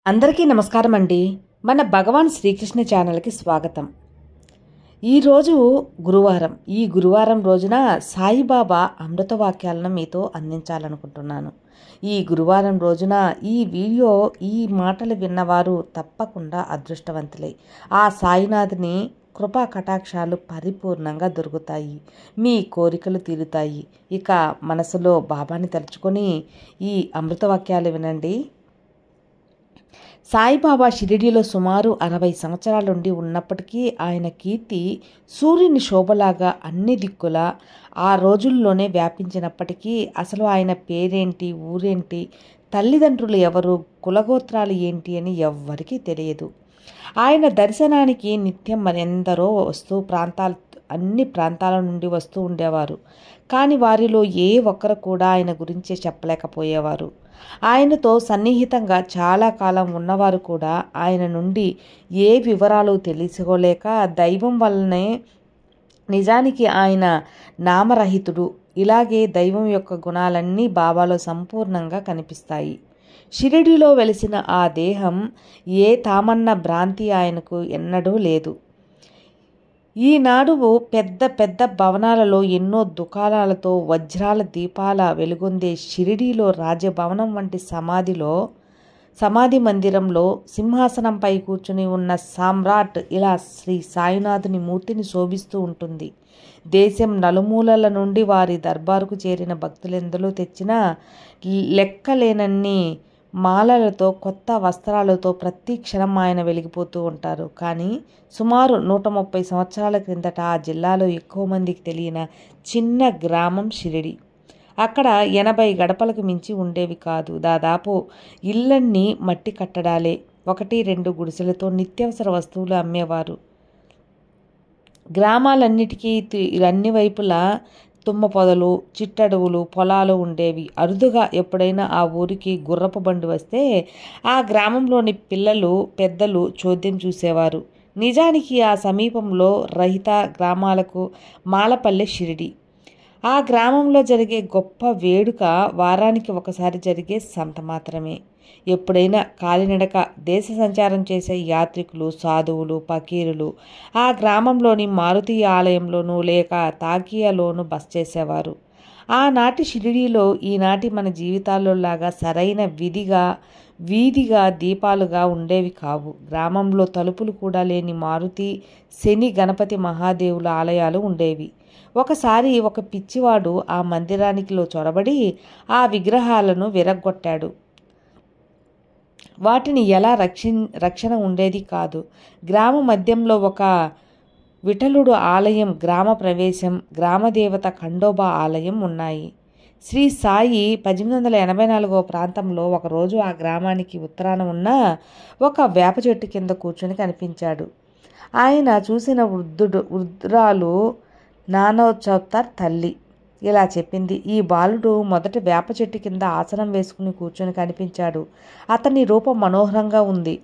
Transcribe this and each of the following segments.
అందరికీ నమస్కారం అండి. మన భగవాన్ శ్రీకృష్ణ ఛానల్కి స్వాగతం. ఈరోజు గురువారం. ఈ గురువారం రోజున సాయిబాబా అమృత వాక్యాలను మీతో అందించాలనుకుంటున్నాను. ఈ గురువారం రోజున ఈ మాటలు విన్నవారు తప్పకుండా అదృష్టవంతులే. ఆ సాయినాథుని కృపా కటాక్షాలు పరిపూర్ణంగా దొరుకుతాయి. మీ కోరికలు తీరుతాయి. ఇక మనసులో బాబాని తలుచుకొని ఈ అమృత వాక్యాలు వినండి. సాయిబాబా షిరిడీలో సుమారు 60 సంవత్సరాలుండి ఉన్నప్పటికీ ఆయన కీర్తి సూర్యుని శోభలాగా అన్ని దిక్కులా ఆ రోజుల్లోనే వ్యాపించినప్పటికీ అసలు ఆయన పేరేంటి, ఊరేంటి, తల్లిదండ్రులు ఎవరు, కులగోత్రాలు ఏంటి అని ఎవ్వరికీ తెలియదు. ఆయన దర్శనానికి నిత్యం మరెందరో అన్ని ప్రాంతాల నుండి వస్తూ ఉండేవారు. కానీ వారిలో ఏ ఒక్కరు కూడా ఆయన గురించి చెప్పలేకపోయేవారు. ఆయనతో సన్నిహితంగా చాలా కాలం ఉన్నవారు కూడా ఆయన నుండి ఏ వివరాలు తెలుసుకోలేక దైవం వల్లనే నిజానికి ఆయన నామరహితుడు, ఇలాగే దైవం యొక్క గుణాలన్నీ బాబాలో సంపూర్ణంగా కనిపిస్తాయి. షిరిడీలో వెలిసిన ఆ దేహం ఏ తామన్న భ్రాంతి ఆయనకు ఎన్నడూ లేదు. ఈనాడు పెద్ద పెద్ద భవనాలలో ఎన్నో దుకాణాలతో వజ్రాల దీపాల వెలుగొందే షిరిడీలో రాజభవనం వంటి సమాధి మందిరంలో సింహాసనంపై కూర్చుని ఉన్న సామ్రాట్ ఇలా శ్రీ సాయినాథుని మూర్తిని శోభిస్తూ ఉంటుంది. దేశం నలుమూలల నుండి వారి దర్బారుకు చేరిన భక్తులెందరూ తెచ్చిన లెక్కలేనన్ని మాలలతో, కొత్త వస్త్రాలతో ప్రతి క్షణం ఆయన వెలిగిపోతూ ఉంటారు. కానీ సుమారు 130 సంవత్సరాల క్రిందట ఆ జిల్లాలో ఎక్కువ మందికి తెలియని చిన్న గ్రామం షిరిడి. అక్కడ 80 గడపలకు మించి ఉండేవి కాదు. దాదాపు ఇళ్ళన్నీ మట్టి కట్టడాలే. 1-2 గుడిసెలతో నిత్యావసర వస్తువులు అమ్మేవారు. గ్రామాలన్నిటికీ అన్ని వైపులా తుమ్మ పొదలు, చిట్టడవులు, పొలాలు ఉండేవి. అరుదుగా ఎప్పుడైనా ఆ ఊరికి గుర్రపు బండి వస్తే ఆ గ్రామంలోని పిల్లలు, పెద్దలు చోద్యం చూసేవారు. నిజానికి ఆ సమీపంలో రహిత గ్రామాలకు మాలపల్లె షిరిడి. ఆ గ్రామంలో జరిగే గొప్ప వేడుక వారానికి ఒకసారి జరిగే సంత మాత్రమే. ఎప్పుడైనా కాలినడక దేశ సంచారం చేసే యాత్రికులు, సాధువులు, ఫకీరులు ఆ గ్రామంలోని మారుతి ఆలయంలోనూ లేక తాకియాలోనూ బస చేసేవారు. ఆనాటి షిరిడీలో ఈనాటి మన జీవితాల్లో లాగా సరైన వీధిగా దీపాలుగా ఉండేవి కావు. గ్రామంలో తలుపులు కూడా లేని మారుతి, శని, గణపతి, మహాదేవుల ఆలయాలు ఉండేవి. ఒకసారి ఒక పిచ్చివాడు ఆ మందిరానికిలో చొరబడి ఆ విగ్రహాలను విరగ్గొట్టాడు. వాటిని ఎలా రక్షణ ఉండేది కాదు. గ్రామ మధ్యంలో ఒక విఠలుడు ఆలయం, గ్రామ ప్రవేశం, గ్రామదేవత ఖండోబా ఆలయం ఉన్నాయి. శ్రీ సాయి 1884 ప్రాంతంలో ఒకరోజు ఆ గ్రామానికి ఉత్తరాన ఉన్న ఒక వేప చెట్టు కింద కూర్చొని కనిపించాడు. ఆయన చూసిన వృద్ధురాలు నానోచౌతార్ తల్లి ఇలా చెప్పింది. ఈ బాలుడు మొదట వేప చెట్టు కింద ఆసనం వేసుకుని కూర్చొని కనిపించాడు. అతని రూపం మనోహరంగా ఉంది.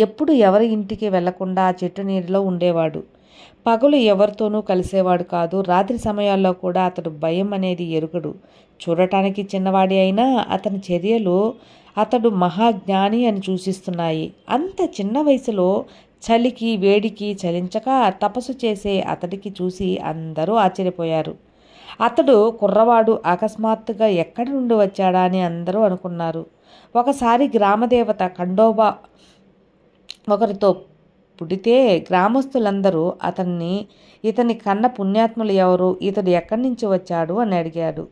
ఎప్పుడు ఎవరి ఇంటికి వెళ్లకుండా ఆ చెట్టు నీడలో ఉండేవాడు. పగలు ఎవరితోనూ కలిసేవాడు కాదు. రాత్రి సమయాల్లో కూడా అతడు భయం అనేది ఎరుగడు. చూడటానికి చిన్నవాడి అయినా అతని చర్యలు అతడు మహాజ్ఞాని అని సూచిస్తున్నాయి. అంత చిన్న వయసులో చలికి వేడికి చలించక తపస్సు చేసే అతడికి చూసి అందరూ ఆశ్చర్యపోయారు. అతడు కుర్రవాడు, అకస్మాత్తుగా ఎక్కడి నుండి వచ్చాడా అని అందరూ అనుకున్నారు. ఒకసారి గ్రామదేవత ఖండోబా ఒకరితో పుడితే గ్రామస్తులందరూ ఇతని కన్న పుణ్యాత్ములు ఎవరు, ఇతడు ఎక్కడి నుంచి వచ్చాడు అని అడిగాడు.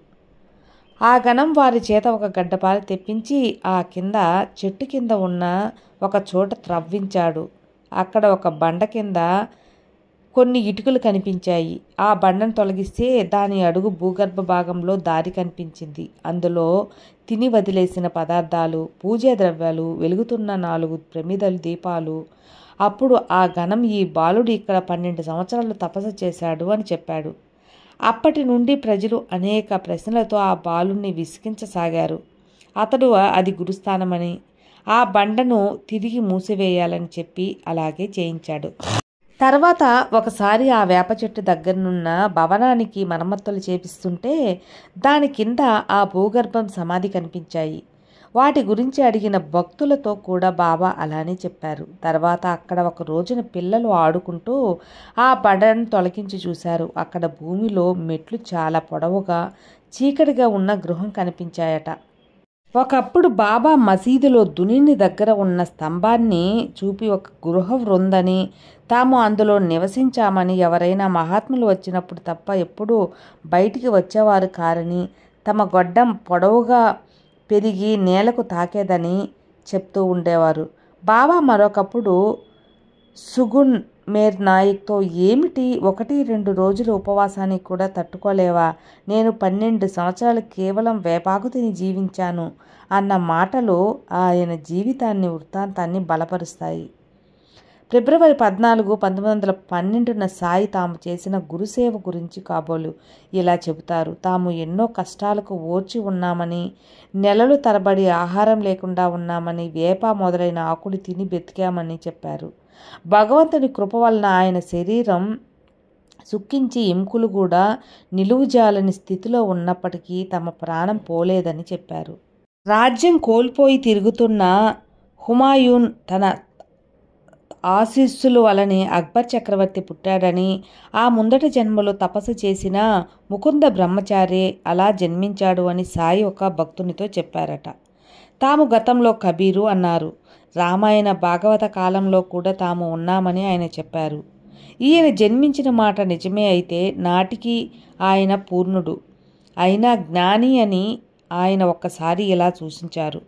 ఆ గణం వారి చేత ఒక గడ్డపాలు తెప్పించి ఆ కింద చెట్టు కింద ఉన్న ఒక చోట త్రవ్వించాడు. అక్కడ ఒక బండ కింద కొన్ని ఇటుకలు కనిపించాయి. ఆ బండను తొలగిస్తే దాని అడుగు భూగర్భ భాగంలో దారి కనిపించింది. అందులో తిని వదిలేసిన పదార్థాలు, పూజా ద్రవ్యాలు, వెలుగుతున్న 4 ప్రమిదలు దీపాలు. అప్పుడు ఆ గణం ఈ బాలుడు ఇక్కడ 12 సంవత్సరాలు తపస్సు చేశాడు అని చెప్పాడు. అప్పటి నుండి ప్రజలు అనేక ప్రశ్నలతో ఆ బాలుని విసిగించసాగారు. అతడు అది గురుస్థానమని, ఆ బండను తిరిగి మూసివేయాలని చెప్పి అలాగే చేయించాడు. తర్వాత ఒకసారి ఆ వేప చెట్టు దగ్గరనున్న భవనానికి మరమ్మతులు చేపిస్తుంటే దాని కింద ఆ భూగర్భం సమాధి కనిపించాయి. వాటి గురించి అడిగిన భక్తులతో కూడా బాబా అలానే చెప్పారు. తర్వాత అక్కడ ఒక రోజున పిల్లలు ఆడుకుంటూ ఆ బండను తొలగించి చూశారు. అక్కడ భూమిలో మెట్లు చాలా పొడవుగా చీకటిగా ఉన్న గృహం కనిపించాయట. ఒకప్పుడు బాబా మసీదులో దునిని దగ్గర ఉన్న స్తంభాన్ని చూపి ఒక గృహ ఉందని, తాము అందులో నివసించామని, ఎవరైనా మహాత్ములు వచ్చినప్పుడు తప్ప ఎప్పుడూ బయటికి వచ్చేవారు కారని, తమ గొడ్డం పొడవుగా పెరిగి నేలకు తాకేదని చెప్తూ ఉండేవారు. బాబా మరొకప్పుడు సుగున్ మేర్ నాయక్తో, ఏమిటి 1-2 రోజుల ఉపవాసానికి కూడా తట్టుకోలేవా? నేను 12 సంవత్సరాలు కేవలం వేపాకు తిని జీవించాను అన్న మాటలు ఆయన జీవితాన్ని వృత్తాంతాన్ని బలపరుస్తాయి. ఫిబ్రవరి 14, 1912న సాయి తాము చేసిన గురుసేవ గురించి కాబోలు ఇలా చెబుతారు. తాము ఎన్నో కష్టాలకు ఓర్చి ఉన్నామని, నెలలు తరబడి ఆహారం లేకుండా ఉన్నామని, వేప మొదలైన ఆకులు తిని బ్రతికామని చెప్పారు. భగవంతుని కృప వలన ఆయన శరీరం సుక్కించి ఎముకలు కూడా నిలువుజాలని స్థితిలో ఉన్నప్పటికీ తమ ప్రాణం పోలేదని చెప్పారు. రాజ్యం కోల్పోయి తిరుగుతున్న హుమాయూన్ తన ఆశీస్సుల వలనే అక్బర్ చక్రవర్తి పుట్టాడని, ఆ ముందటి జన్మలో తపస్సు చేసిన ముకుంద బ్రహ్మచారి అలా జన్మించాడు అని సాయి ఒక భక్తునితో చెప్పారట. తాము గతంలో కబీరు అన్నారు. రామాయణ భాగవత కాలంలో కూడా తాము ఉన్నామని ఆయన చెప్పారు. ఈయన జన్మించిన మాట నిజమే అయితే నాటికి ఆయన పూర్ణుడు అయినా జ్ఞాని అని ఆయన ఒక్కసారి ఇలా సూచించారు.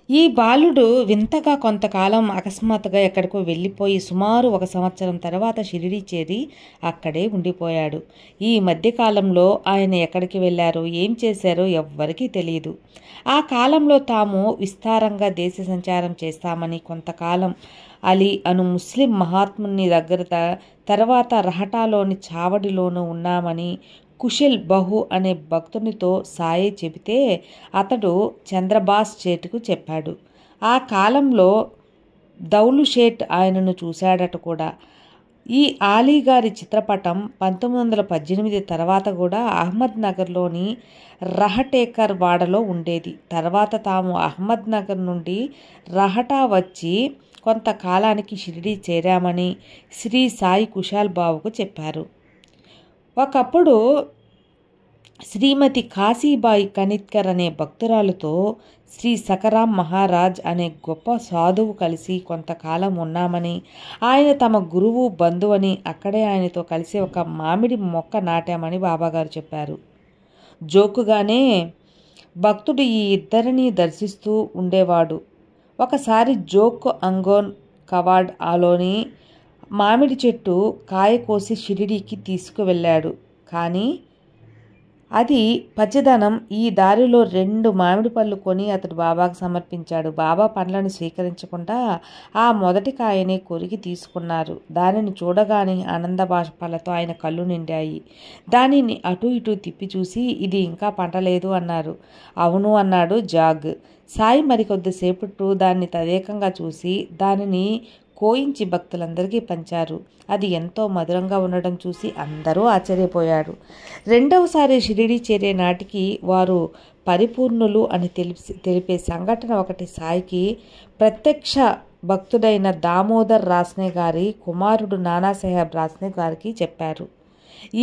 ఈ బాలుడు వింతగా కొంతకాలం అకస్మాత్తుగా ఎక్కడికో వెళ్ళిపోయి సుమారు 1 సంవత్సరం తర్వాత షిరిడీ చేరి అక్కడే ఉండిపోయాడు. ఈ మధ్యకాలంలో ఆయన ఎక్కడికి వెళ్ళారో ఏం చేశారో ఎవ్వరికీ తెలియదు. ఆ కాలంలో తాము విస్తారంగా దేశ సంచారం చేస్తామని, కొంతకాలం అలీ అను ముస్లిం మహాత్ముని దగ్గర, తర్వాత రహటాలోని చావడిలోనూ ఉన్నామని కుశల్ బహు అనే భక్తునితో సాయి చెబితే అతడు చంద్రబాస్ షేట్కు చెప్పాడు. ఆ కాలంలో దౌలు షేట్ ఆయనను చూశాడట కూడా. ఈ ఆలీగారి చిత్రపటం 1918 తర్వాత కూడా అహ్మద్ నగర్లోని రహటేకర్ వాడలో ఉండేది. తర్వాత తాము అహ్మద్ నగర్ నుండి రహటా వచ్చి కొంతకాలానికి షిరిడీ చేరామని శ్రీ సాయి కుశాల్ బాబుకు చెప్పారు. ఒకప్పుడు శ్రీమతి కాశీబాయి కనిత్కర్ అనే భక్తురాలతో శ్రీ సకరాం మహారాజ్ అనే గొప్ప సాధువు కలిసి కొంతకాలం ఉన్నామని, ఆయన తమ గురువు బంధువని, అక్కడే ఆయనతో కలిసి ఒక మామిడి మొక్క నాటామని బాబాగారు చెప్పారు. జోకుగానే భక్తుడు ఈ ఇద్దరిని దర్శిస్తూ ఉండేవాడు. ఒకసారి జోక్ అంగోన్ కవాడ్ ఆలోని మామిడి చెట్టు కాయ కోసి షిరిడీకి తీసుకువెళ్ళాడు. కానీ అది పచ్చదనం. ఈ దారిలో 2 మామిడి పళ్ళు కొని అతడు బాబాకు సమర్పించాడు. బాబా పండ్లను స్వీకరించకుండా ఆ మొదటి కాయని కొరికి తీసుకున్నారు. దానిని చూడగానే ఆనంద బాష్పాలతో ఆయన కళ్ళు నిండాయి. దానిని అటు ఇటు తిప్పి చూసి, ఇది ఇంకా పంటలేదు అన్నారు. అవును అన్నాడు జాగ్. సాయి మరికొద్దిసేపట్టు దాన్ని తదేకంగా చూసి దానిని కోయించి భక్తులందరికీ పంచారు. అది ఎంతో మధురంగా ఉండడం చూసి అందరూ ఆశ్చర్యపోయారు. రెండవసారి షిరిడీ చేరే నాటికి వారు పరిపూర్ణులు అని తెలిపే సంఘటన ఒకటి సాయికి ప్రత్యక్ష భక్తుడైన దామోదర్ రాస్నే గారి కుమారుడు నానాసాహెబ్ రాస్నే గారికి చెప్పారు.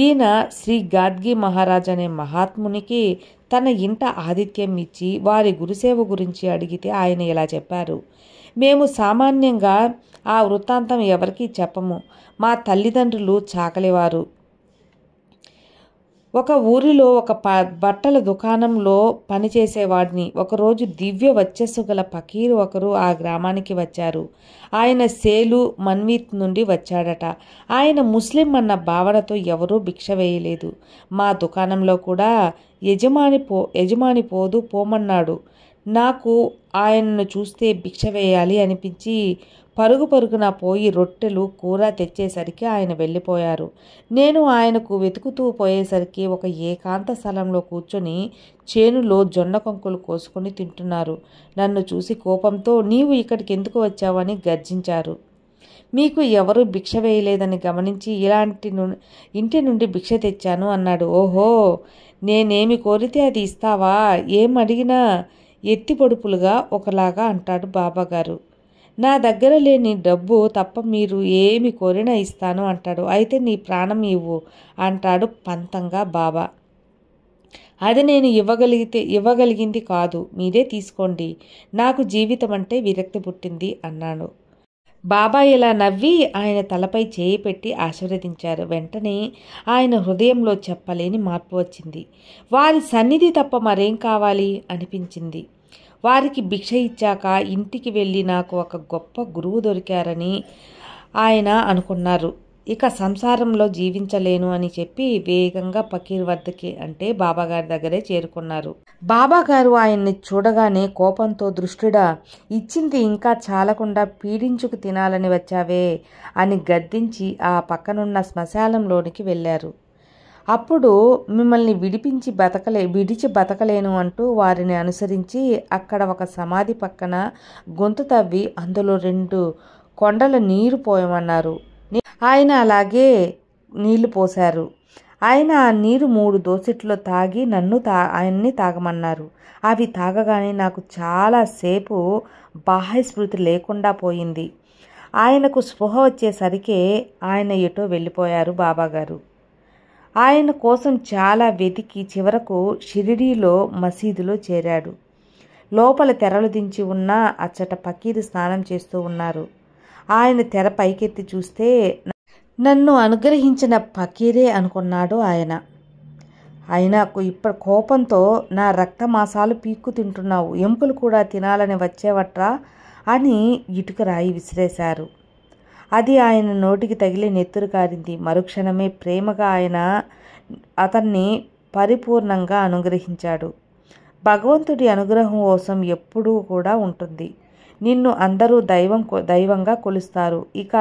ఈయన శ్రీ గాడ్గి మహారాజ్ అనే మహాత్మునికి తన ఇంట ఆతిథ్యం ఇచ్చి వారి గురుసేవ గురించి అడిగితే ఆయన ఇలా చెప్పారు. మేము సామాన్యంగా ఆ వృత్తాంతం ఎవరికీ చెప్పము. మా తల్లిదండ్రులు చాకలివారు. ఒక ఊరిలో ఒక బట్టల దుకాణంలో పనిచేసేవాడిని. ఒకరోజు దివ్య వచ్చస్సు గల ఫకీరు ఒకరు ఆ గ్రామానికి వచ్చారు. ఆయన సేలు మన్వీత్ నుండి వచ్చాడట. ఆయన ముస్లిం అన్న భావనతో ఎవరూ భిక్ష వేయలేదు. మా దుకాణంలో కూడా యజమాని పోదు పోమన్నాడు. నాకు ఆయనను చూస్తే భిక్ష వేయాలి అనిపించి పరుగున పోయి రొట్టెలు కూర తెచ్చేసరికి ఆయన వెళ్ళిపోయారు. నేను ఆయనకు వెతుకుతూ పోయేసరికి ఒక ఏకాంత స్థలంలో కూర్చొని చేనులో జొన్న కంకులు కోసుకొని తింటున్నారు. నన్ను చూసి కోపంతో, నీవు ఇక్కడికి ఎందుకు వచ్చావని గర్జించారు. మీకు ఎవరూ భిక్ష వేయలేదని గమనించి ఇంటి నుండి భిక్ష తెచ్చాను అన్నాడు. ఓహో, నేనేమి కోరితే అది ఇస్తావా? ఏం అడిగినా ఎత్తి పొడుపులుగా ఒకలాగా అంటాడు బాబాగారు. నా దగ్గర లేని డబ్బు తప్ప మీరు ఏమి కోరినా ఇస్తాను అంటాడు. అయితే నీ ప్రాణం ఇవ్వు అంటాడు పంతంగా బాబా. అది నేను ఇవ్వగలిగింది కాదు, మీరే తీసుకోండి. నాకు జీవితం అంటే విరక్తి పుట్టింది అన్నాడు. బాబా ఇలా నవ్వి ఆయన తలపై చేయి పెట్టి ఆశీర్వదించారు. వెంటనే ఆయన హృదయంలో చెప్పలేని మార్పు వచ్చింది. వారి సన్నిధి తప్ప మరేం కావాలి అనిపించింది. వారికి భిక్ష ఇచ్చాక ఇంటికి వెళ్ళి నాకు ఒక గొప్ప గురువు దొరికారని ఆయన అనుకున్నారు. ఇక సంసారంలో జీవించలేను అని చెప్పి వేగంగా ఫకీర్ వద్దకి అంటే బాబాగారి దగ్గరే చేరుకున్నారు. బాబాగారు ఆయన్ని చూడగానే కోపంతో, దృష్టుడా, ఇచ్చింది ఇంకా చాలకుండా పీడించుకు తినాలని వచ్చావే అని గద్దించి ఆ పక్కనున్న శ్మశానంలోనికి వెళ్ళారు. అప్పుడు మిమ్మల్ని విడిచి బతకలేను అంటూ వారిని అనుసరించి అక్కడ ఒక సమాధి పక్కన గొంతు తవ్వి అందులో 2 కొండల నీరు పోయమన్నారు. ఆయన అలాగే నీళ్లు పోశారు. ఆయన ఆ నీరు 3 దోసెట్లో తాగి ఆయన్ని తాగమన్నారు. అవి తాగగానే నాకు చాలాసేపు బాహ్యస్మృతి లేకుండా పోయింది. ఆయనకు స్పృహ వచ్చేసరికే ఆయన ఎటో వెళ్ళిపోయారు బాబాగారు. ఆయన కోసం చాలా వెతికి చివరకు షిరిడీలో మసీదులో చేరాడు. లోపల తెరలు దించి ఉన్న అచ్చట ఫకీరు స్నానం చేస్తూ ఉన్నారు. ఆయన తెర పైకెత్తి చూస్తే నన్ను అనుగ్రహించిన ఫకీరే అనుకున్నాడు ఆయన. ఇప్పుడు కోపంతో, నా రక్తమాసాలు పీక్కు తింటున్నావు, ఎముకలు కూడా తినాలని వచ్చేవట్రా అని ఇటుక రాయి విసిరేశారు. అది ఆయన నోటికి తగిలి నెత్తురు కారింది. మరుక్షణమే ప్రేమగా ఆయన అతన్ని పరిపూర్ణంగా అనుగ్రహించాడు. భగవంతుడి అనుగ్రహం కోసం ఎప్పుడూ కూడా ఉంటుంది. నిన్ను అందరూ దైవంగా కొలుస్తారు. ఇక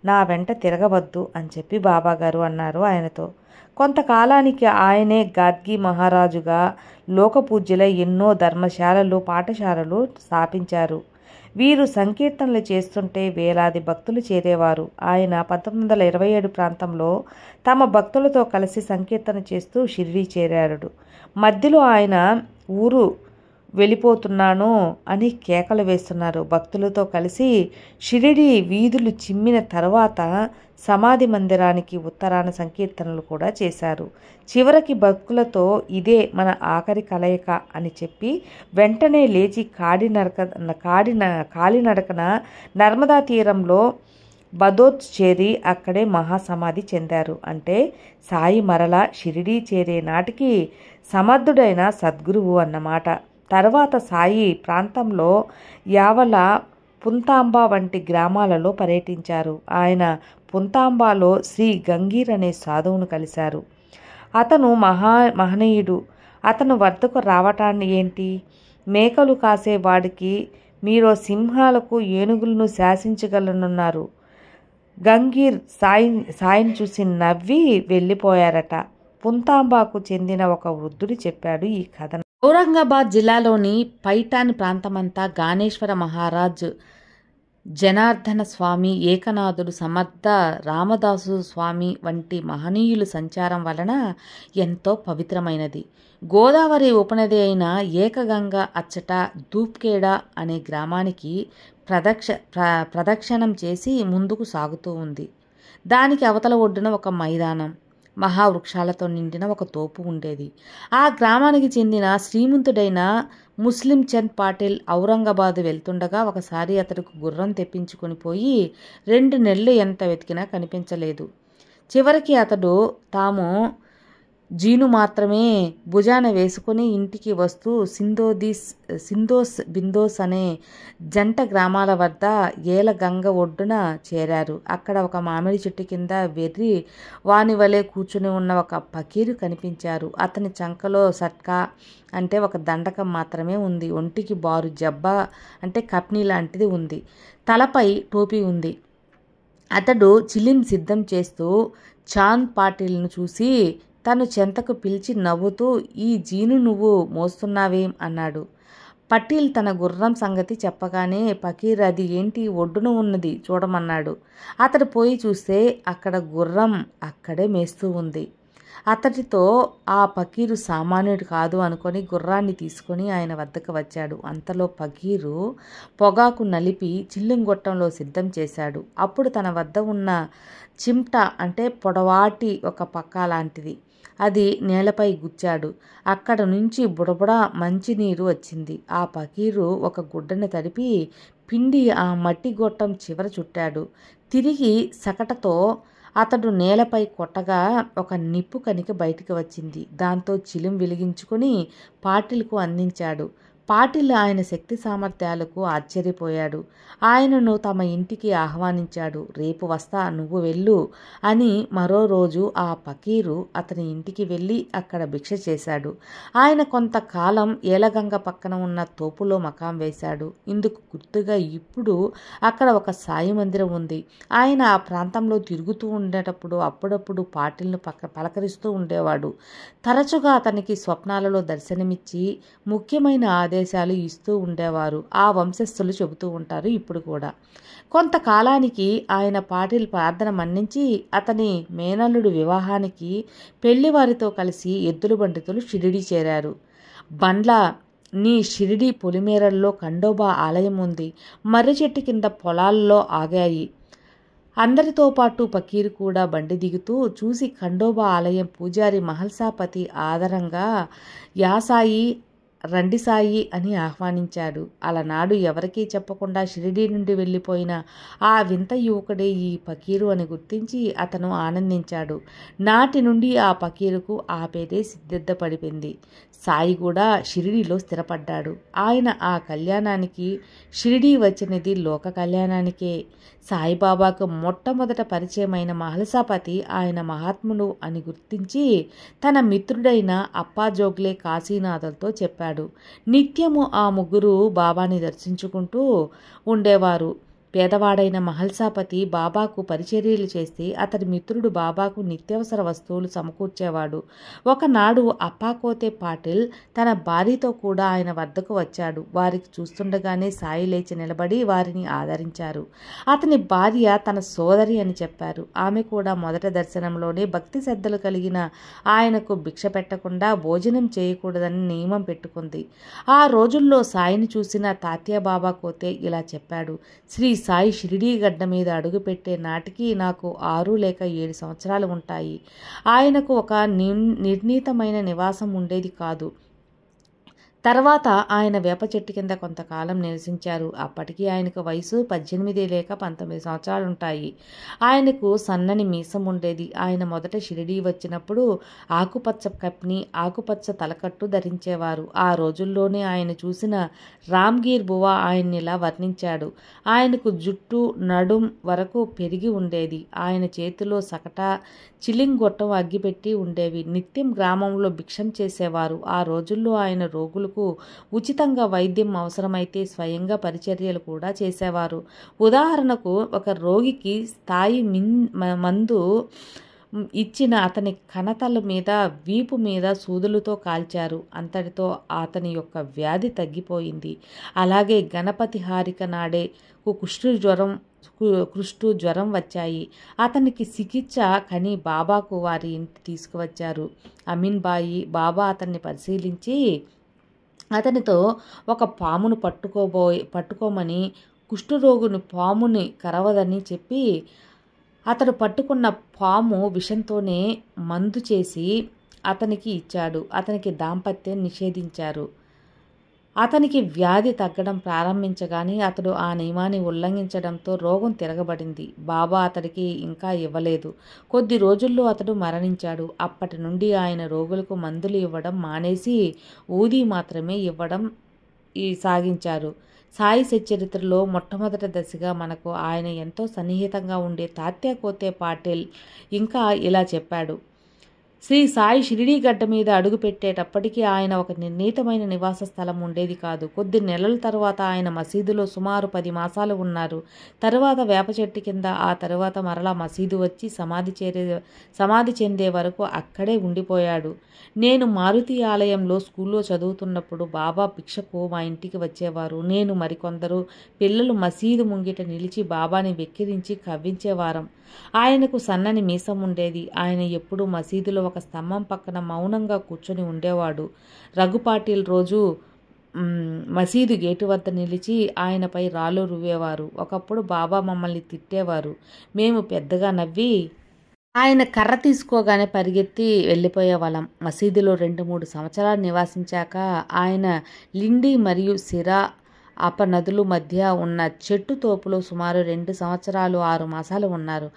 నా వెంట తిరగవద్దు అని చెప్పి బాబాగారు అన్నారు ఆయనతో. కొంతకాలానికి ఆయనే గాద్గి మహారాజుగా లోకపూజ్యులై ఎన్నో ధర్మశాలలు, పాఠశాలలు స్థాపించారు. వీరు సంకీర్తనలు చేస్తుంటే వేలాది భక్తులు చేరేవారు. ఆయన 1927 ప్రాంతంలో తమ భక్తులతో కలిసి సంకీర్తన చేస్తూ షిరిడీ చేరాడు. మధ్యలో ఆయన ఊరు వెళ్ళిపోతున్నాను అని కేకలు వేస్తున్నారు. భక్తులతో కలిసి షిరిడీ వీధులు చిమ్మిన తర్వాత సమాధి మందిరానికి ఉత్తరాన సంకీర్తనలు కూడా చేశారు. చివరికి భక్తులతో ఇదే మన ఆఖరి కలయిక అని చెప్పి వెంటనే లేచి కాలినడకన నర్మదా తీరంలో బదోత్ చేరి అక్కడే మహాసమాధి చెందారు. అంటే సాయి మరల షిరిడీ చేరే నాటికి సమర్థుడైన సద్గురువు అన్నమాట. తర్వాత సాయి ప్రాంతంలో యావల, పుంతాంబ వంటి గ్రామాలలో పర్యటించారు. ఆయన పుంతాంబాలో శ్రీ గంగీర్ అనే సాధువును కలిశారు. అతను మహనీయుడు. అతను వద్దకు రావటాన్ని ఏంటి, మేకలు కాసేవాడికి మీరు సింహాలకు ఏనుగులను శాసించగలనున్నారు. గంగీర్ సాయిని చూసి నవ్వి వెళ్ళిపోయారట. పుంతాంబాకు చెందిన ఒక వృద్ధుడు చెప్పాడు ఈ కథను. ఔరంగాబాద్ జిల్లాలోని పైఠాన్ ప్రాంతమంతా గానేశ్వర మహారాజ్, జనార్దన స్వామి, ఏకనాథుడు, సమర్థ రామదాసు స్వామి వంటి మహనీయులు సంచారం వలన ఎంతో పవిత్రమైనది. గోదావరి ఉపనది అయిన ఏకగంగ అచ్చట దూప్కేడ అనే గ్రామానికి ప్రదక్షిణం చేసి ముందుకు సాగుతూ ఉంది. దానికి అవతల ఒడ్డున ఒక మైదానం, మహావృక్షాలతో నిండిన ఒక తోపు ఉండేది. ఆ గ్రామానికి చెందిన శ్రీమంతుడైన ముస్లిం చంద్ పాటిల్ ఔరంగాబాద్ వెళ్తుండగా ఒకసారి అతడికి గుర్రం తెప్పించుకొని పోయి 2 నెలలు ఎంత వెతికినా కనిపించలేదు. చివరికి అతడు తాము జీను మాత్రమే భుజాన వేసుకుని ఇంటికి వస్తూ సిందోస్ బిందోస్ అనే జంట గ్రామాల వద్ద ఏలగంగ ఒడ్డున చేరారు. అక్కడ ఒక మామిడి చెట్టు కింద వెర్రి వాని వలె కూర్చుని ఉన్న ఒక ఫకీరు కనిపించారు. అతని చంకలో సట్కా అంటే ఒక దండకం మాత్రమే ఉంది. ఒంటికి బారు జబ్బా అంటే కప్నీ లాంటిది ఉంది. తలపై టోపీ ఉంది. అతడు చిలిం సిద్ధం చేస్తూ చాంద్ పాటిల్ను చూసి తను చెంతకు పిలిచి నవ్వుతూ, ఈ జీను నువ్వు మోస్తున్నావేం అన్నాడు. పటేల్ తన గుర్రం సంగతి చెప్పగానే ఫకీర్ అది ఏంటి, ఒడ్డున ఉన్నది చూడమన్నాడు. అతడు పోయి చూస్తే అక్కడ గుర్రం అక్కడే మేస్తూ ఉంది. అతడితో ఆ పకీరు సామాన్యుడు కాదు అనుకొని గుర్రాన్ని తీసుకొని ఆయన వద్దకు వచ్చాడు. అంతలో పకీరు పొగాకు నలిపి చిల్లుంగొట్టంలో సిద్ధం చేశాడు. అప్పుడు తన వద్ద ఉన్న చిమ్ట అంటే పొడవాటి ఒక పక్క లాంటిది అది నేలపై గుచ్చాడు. అక్కడ నుంచి బుడబుడ మంచినీరు వచ్చింది. ఆ పకీరు ఒక గుడ్డని తడిపి పిండి ఆ మట్టి గొట్టం చివర చుట్టాడు. తిరిగి సకటతో అతడు నేలపై కొట్టగా ఒక నిప్పు కణిక బయటికి వచ్చింది. దాంతో చిలుం వెలిగించుకుని పాటిల్కు అందించాడు. పాటిల్ ఆయన శక్తి సామర్థ్యాలకు ఆశ్చర్యపోయాడు. ఆయనను తమ ఇంటికి ఆహ్వానించాడు. రేపు వస్తా, నువ్వు వెళ్ళు అని. మరో రోజు ఆ పకీరు అతని ఇంటికి వెళ్ళి అక్కడ భిక్ష చేశాడు. ఆయన కొంతకాలం ఏలగంగ పక్కన ఉన్న తోపులో మకాం వేశాడు. ఇందుకు గుర్తుగా ఇప్పుడు అక్కడ ఒక సాయి మందిరం ఉంది. ఆయన ఆ ప్రాంతంలో తిరుగుతూ ఉండేటప్పుడు అప్పుడప్పుడు పాటిల్ను పలకరిస్తూ ఉండేవాడు. తరచుగా అతనికి స్వప్నాలలో దర్శనమిచ్చి ముఖ్యమైన ఆదేశాలు ఇస్తూ ఉండేవారు. ఆ వంశస్థులు చెబుతూ ఉంటారు ఇప్పుడు కూడా. కొంతకాలానికి ఆయన పాటిల్ ప్రార్థన మన్నించి అతని మేనల్లుడు వివాహానికి పెళ్లివారితో కలిసి ఎద్దుల బండితులు షిరిడీ చేరారు. బండ్ల నీ షిరిడీ పొలిమేరల్లో ఖండోబా ఆలయం ఉంది. మర్రి చెట్టు కింద పొలాల్లో ఆగాయి. అందరితో పాటు పకీరు కూడా బండి దిగుతూ చూసి ఖండోబా ఆలయం పూజారి మహల్సాపతి ఆదరంగా యాసాయి రండి సాయి అని ఆహ్వానించాడు. అలనాడు ఎవరికీ చెప్పకుండా షిరిడీ నుండి వెళ్ళిపోయిన ఆ వింత యువకుడే ఈ పకీరు అని గుర్తించి అతను ఆనందించాడు. నాటి నుండి ఆ పకీరుకు ఆ పేరే సిద్ధిపడిపోయింది. సాయి కూడా షిరిడీలో స్థిరపడ్డాడు. ఆయన ఆ కళ్యాణానికి షిరిడీ వచ్చినది లోక కళ్యాణానికే. సాయిబాబాకు మొట్టమొదట పరిచయమైన మహల్సాపతి ఆయన మహాత్ముడు అని గుర్తించి తన మిత్రుడైన అప్పాజోగ్లే కాశీనాథులతో చెప్పాడు. నిత్యము ఆ ముగ్గురు బాబాని దర్శించుకుంటూ ఉండేవారు. పేదవాడైన మహల్సాపతి బాబాకు పరిచర్యలు చేస్తే అతడి మిత్రుడు బాబాకు నిత్యావసర వస్తువులు సమకూర్చేవాడు. ఒకనాడు అప్పాకోతే పాటిల్ తన భార్యతో కూడా ఆయన వద్దకు వచ్చాడు. వారికి చూస్తుండగానే సాయి లేచి నిలబడి వారిని ఆదరించారు. అతని భార్య తన సోదరి అని చెప్పారు. ఆమె కూడా మొదట దర్శనంలోనే భక్తి శ్రద్ధలు కలిగిన ఆయనకు భిక్ష పెట్టకుండా భోజనం చేయకూడదని నియమం పెట్టుకుంది. ఆ రోజుల్లో సాయిని చూసిన తాత్యా బాబా కోతే ఇలా చెప్పాడు. శ్రీ సాయి షిరిడీ గడ్డ మీద అడుగుపెట్టే నాటికి నాకు 6 లేక 7 సంవత్సరాలు ఉంటాయి. ఆయనకు ఒక నిర్ణీతమైన నివాసం ఉండేది కాదు. తర్వాత ఆయన వేప చెట్టు కింద కొంతకాలం నివసించారు. అప్పటికి ఆయనకు వయసు 18 లేక 19 సంవత్సరాలుంటాయి. ఆయనకు సన్నని మీసం ఉండేది. ఆయన మొదట షిరిడీ వచ్చినప్పుడు ఆకుపచ్చ కప్ని, ఆకుపచ్చ తలకట్టు ధరించేవారు. ఆ రోజుల్లోనే ఆయన చూసిన రామ్గీర్ బువా ఆయన్నిలా వర్ణించాడు. ఆయనకు జుట్టు నడుం వరకు పెరిగి ఉండేది. ఆయన చేతిలో సకట చిలింగొట్టం అగ్గిపెట్టి ఉండేవి. నిత్యం గ్రామంలో భిక్షం చేసేవారు. ఆ రోజుల్లో ఆయన రోగులకు ఉచితంగా వైద్యం అవసరమైతే స్వయంగా పరిచర్యలు కూడా చేసేవారు. ఉదాహరణకు ఒక రోగికి స్థాయి మందు ఇచ్చిన అతని కణతల మీద, వీపు మీద సూదులతో కాల్చారు. అంతటితో అతని యొక్క వ్యాధి తగ్గిపోయింది. అలాగే గణపతి హారిక నాడే కుష్టు జ్వరం వచ్చాయి. అతనికి చికిత్స కని బాబాకు వారి ఇంటి తీసుకువచ్చారు. అమీన్ బాయి బాబా అతన్ని పరిశీలించి అతనితో ఒక పామును పట్టుకోమని, కుష్ఠరోగుని పాముని కరవదని చెప్పి అతడు పట్టుకున్న పాము విషంతోనే మందు చేసి అతనికి ఇచ్చాడు. అతనికి దాంపత్యం నిషేధించారు. అతనికి వ్యాధి తగ్గడం ప్రారంభించగానే అతడు ఆ నియమాన్ని ఉల్లంఘించడంతో రోగం తిరగబడింది. బాబా అతడికి ఇంకా ఇవ్వలేదు. కొద్ది రోజుల్లో అతడు మరణించాడు. అప్పటి నుండి ఆయన రోగులకు మందులు ఇవ్వడం మానేసి ఊదీ మాత్రమే ఇవ్వడం సాగించారు. సాయి సచ్చరిత్రలో మొట్టమొదటి దశగా మనకు ఆయన ఎంతో సన్నిహితంగా ఉండే తాత్యా కోతే పాటిల్ ఇంకా ఇలా చెప్పాడు. శ్రీ సాయి షిరిడీ గడ్డ మీద అడుగు పెట్టేటప్పటికీ ఆయన ఒక నిర్ణీతమైన నివాస స్థలం ఉండేది కాదు. కొద్ది నెలల తర్వాత ఆయన మసీదులో సుమారు 10 మాసాలు ఉన్నారు. తరువాత వేప చెట్టు కింద, ఆ తరువాత మరలా మసీదు వచ్చి సమాధి చెందే వరకు అక్కడే ఉండిపోయాడు. నేను మారుతి ఆలయంలో స్కూల్లో చదువుతున్నప్పుడు బాబా భిక్షకు మా ఇంటికి వచ్చేవారు. నేను మరికొందరు పిల్లలు మసీదు ముంగిట నిలిచి బాబాని వెక్కిరించి కవ్వించేవారం. ఆయనకు సన్నని మీసం ఉండేది. ఆయన ఎప్పుడూ మసీదులో ఒక ఒక స్తంభం పక్కన మౌనంగా కూర్చొని ఉండేవాడు. రఘు పాటిల్ రోజు మసీదు గేటు వద్ద నిలిచి ఆయనపై రాళ్ళు రువ్వేవారు. ఒకప్పుడు బాబా మమ్మల్ని తిట్టేవారు. మేము పెద్దగా నవ్వి ఆయన కర్ర తీసుకోగానే పరిగెత్తి వెళ్ళిపోయేవాళ్ళం. మసీదులో 2-3 సంవత్సరాలు నివాసించాక ఆయన లిండి మరియు సిరా అపనదుల మధ్య ఉన్న చెట్టు తోపులో సుమారు 2 సంవత్సరాలు 6 మాసాలు ఉన్నారు.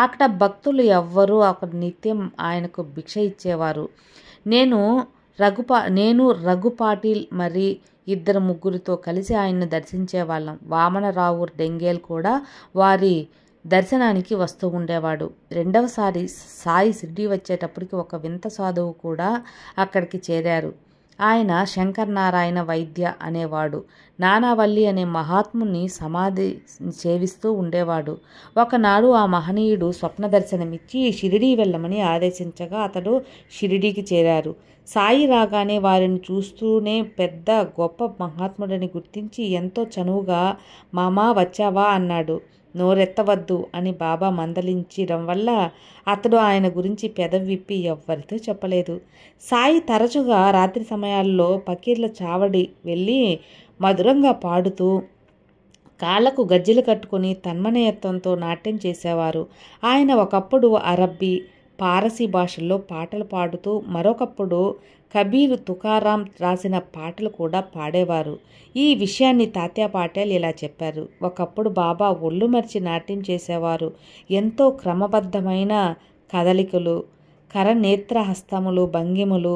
అక్కడ భక్తులు ఎవ్వరూ అక్కడ నిత్యం ఆయనకు భిక్ష ఇచ్చేవారు. నేను రఘు పాటిల్ మరి 2-3తో కలిసి ఆయన్ను దర్శించేవాళ్ళం. వామనరావు డెంగేల్ కూడా వారి దర్శనానికి వస్తూ ఉండేవాడు. రెండవసారి సాయి షిర్డీ వచ్చేటప్పటికి ఒక వింత సాధువు కూడా అక్కడికి చేరారు. ఆయన శంకర్ నారాయణ వైద్య అనేవాడు. నానావల్లి అనే మహాత్ముని సమాధి సేవిస్తూ ఉండేవాడు. ఒకనాడు ఆ మహనీయుడు స్వప్న దర్శనమిచ్చి షిరిడీ వెళ్ళమని ఆదేశించగా అతడు షిరిడీకి చేరారు. సాయి రాగానే వారిని చూస్తూనే పెద్ద గొప్ప మహాత్ముడిని గుర్తించి ఎంతో చనువుగా మామా వచ్చావా అన్నాడు. నోరెత్తవద్దు అని బాబా మందలించడం వల్ల అతడు ఆయన గురించి పెదవి విప్పి ఎవ్వరితో చెప్పలేదు. సాయి తరచుగా రాత్రి సమయాల్లో పకీర్ల చావడి వెళ్ళి మధురంగా పాడుతూ కాళ్లకు గజ్జెలు కట్టుకుని తన్మయత్వంతో నాట్యం చేసేవారు. ఆయన ఒకప్పుడు అరబ్బీ, పారసీ భాషల్లో పాటలు పాడుతూ మరొకప్పుడు కబీర్, తుకారాం రాసిన పాటలు కూడా పాడేవారు. ఈ విషయాన్ని తాత్యా పాటేల్ ఇలా చెప్పారు. ఒకప్పుడు బాబా ఒళ్ళు మరిచి నాట్యం చేసేవారు. ఎంతో క్రమబద్ధమైన కదలికలు, కరనేత్రహస్తములు, భంగిములు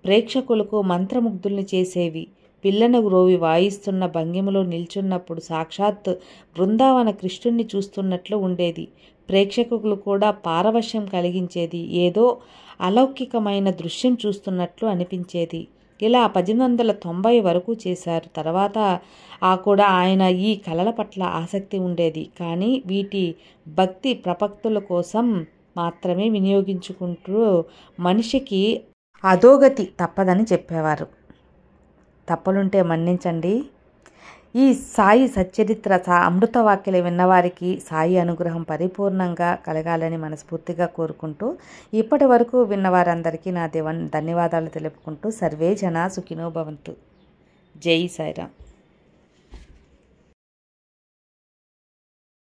ప్రేక్షకులకు మంత్రముగ్ధుల్ని చేసేవి. పిల్లను గ్రోవి వాయిస్తున్న భంగిమలో నిల్చున్నప్పుడు సాక్షాత్ బృందావన కృష్ణుణ్ణి చూస్తున్నట్లు ఉండేది. ప్రేక్షకులు కూడా పారవశ్యం కలిగించేది. ఏదో అలౌకికమైన దృశ్యం చూస్తున్నట్లు అనిపించేది. ఇలా 1890 వరకు చేశారు. తర్వాత కూడా ఆయన ఈ కళల పట్ల ఆసక్తి ఉండేది. కానీ వీటి భక్తి ప్రపక్తుల కోసం మాత్రమే వినియోగించుకుంటూ మనిషికి అధోగతి తప్పదని చెప్పేవారు. తప్పులుంటే మన్నించండి. ఈ సాయి సచ్చరిత్ర అమృత వాక్యలు విన్నవారికి సాయి అనుగ్రహం పరిపూర్ణంగా కలగాలని మనస్ఫూర్తిగా కోరుకుంటూ ఇప్పటి వరకు విన్నవారందరికీ నా ధన్యవాదాలు తెలుపుకుంటూ సర్వే జనా సుఖినో భవంతు. జై సాయిరామ్.